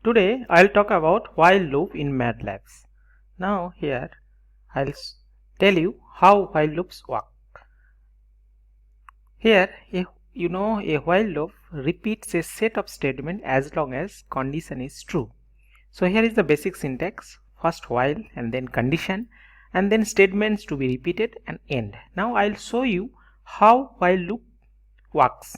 Today I'll talk about while loop in MATLAB. Now here I'll tell you how while loops work. Here a while loop repeats a set of statements as long as condition is true. So here is the basic syntax: first while and then condition and then statements to be repeated and end. Now I'll show you how while loop works.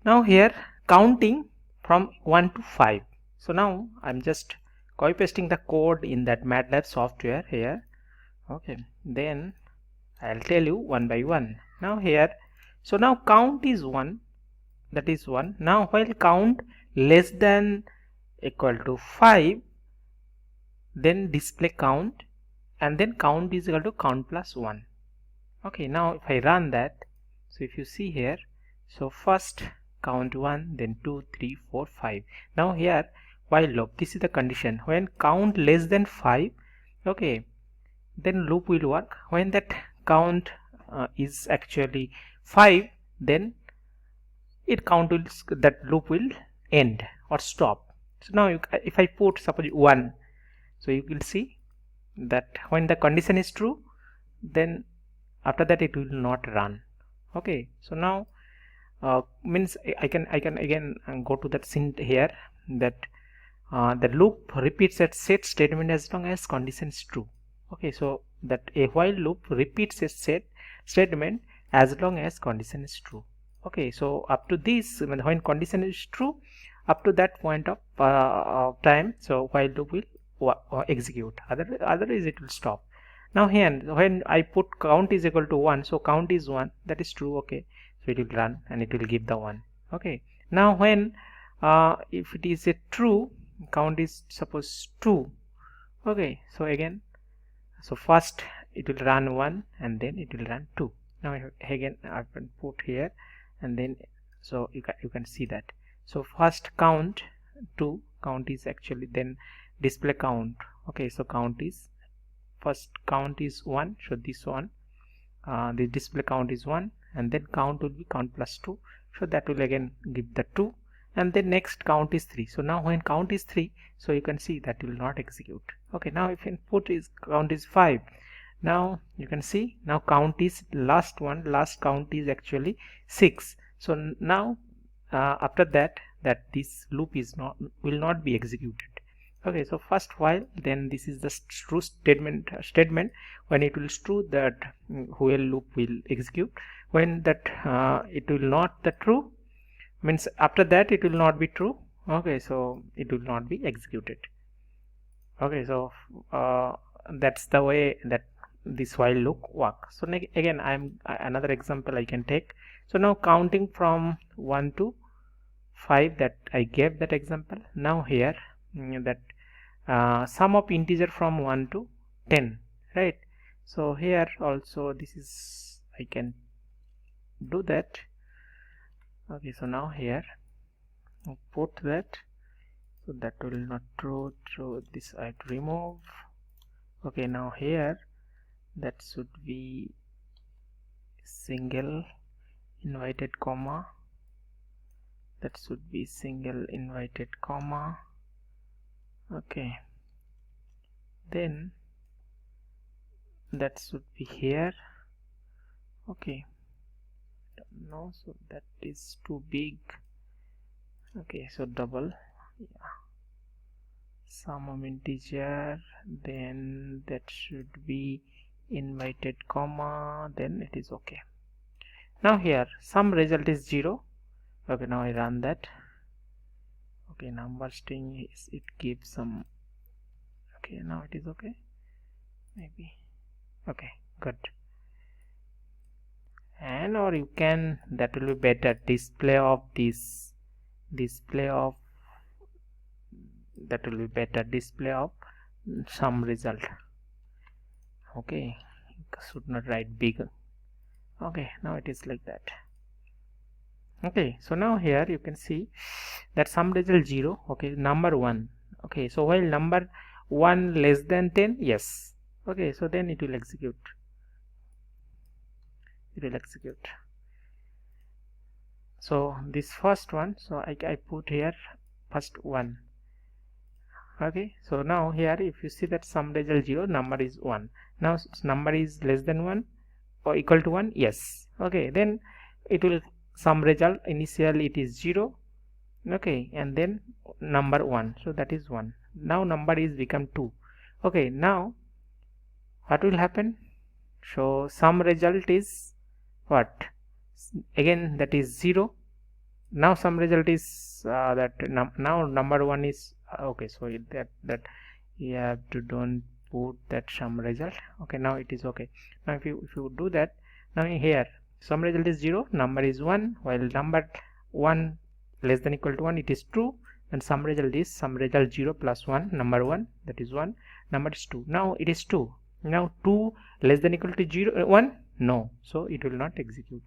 Now here counting from 1 to 5. So now I'm just copy pasting the code in that MATLAB software here. Okay, then I'll tell you one by one. Now here, so now count is 1, that is 1. Now while count less than equal to 5, then display count, and then count is equal to count plus 1. Okay, now if I run that, so if you see here, so first count 1, then 2, 3, 4, 5. Now here while loop, this is the condition: when count less than 5, okay, then loop will work. When that count is actually 5, then that loop will end or stop. So now if I put suppose 1, so you will see that when the condition is true, then after that it will not run. Okay, so now means I can again go to that sync here, that the loop repeats that set statement as long as condition is true. Okay, so that a while loop repeats a set statement as long as condition is true. Okay, so up to this, when condition is true, up to that point of time, so while loop will execute, otherwise it will stop. Now here when I put count is equal to 1, so count is 1, that is true. Okay, so it will run and it will give the 1. Okay, now when if it is a true, count is suppose 2. Okay, so again, so first it will run 1 and then it will run 2. Now again I can put here, and then so you can see that. So first count 2, count is actually, then display count. Okay, so count is, first count is 1, so this one, the display count is 1, and then count will be count plus 2, so that will again give the 2, and then next count is 3. So now when count is 3, so you can see that will not execute. Okay, now if input is count is 5, now you can see now count is last count is actually 6. So now after that this loop is will not be executed. Okay, so first while, then this is the true statement when it will true, that while loop will execute. When that it will not the true, means after that it will not be true. Okay, so it will not be executed. Okay, so that's the way that this while loop works. So again, another example I can take. So now counting from 1 to 5, that I gave that example. Now here that sum of integer from 1 to 10, right? So here also this is, I can do that. Okay, so now here I'll put that, so that will not true, this I have to remove. Okay, now here that should be single inverted comma, that should be single inverted comma. Okay, then that should be here. Okay, no, so that is too big. Okay, so double, yeah, sum of integer, then that should be inverted comma, then it is okay. Now here some result is 0. Okay, now I run that. Okay, number string is, it gives some. Okay, now it is okay, maybe. Okay, good. And or you can, that will be better, display of this, display of, that will be better, display of some result. Okay, should not write big. Okay, now it is like that. Okay, so now here you can see that some result 0. Okay, number 1. Okay, so while number 1 less than 10, yes. Okay, so then it will execute. It will execute. So this first one, so I put here first 1. Okay, so now here if you see that sum result 0, number is 1. Now number is less than 1 or equal to 1, yes. Okay, then it will sum result initial it is 0, okay, and then number 1, so that is 1. Now number is become 2. Okay, now what will happen? So sum result is what? Again that is 0. Now sum result is now number 1 is okay, so that you have to don't put that sum result. Okay, now it is okay. Now if you do that, now here sum result is 0, number is 1, while number 1 less than equal to 1 it is true, and sum result is sum result 0 plus 1, number 1, that is 1, number is 2. Now it is 2. Now 2 less than equal to 0 1, no, so it will not execute.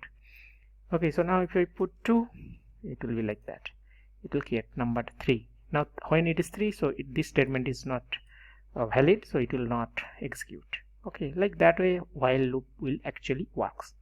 Okay, so now if I put 2, it will be like that. It will create number 3. Now when it is 3, so this statement is not valid, so it will not execute. Okay, like that way while loop will actually works.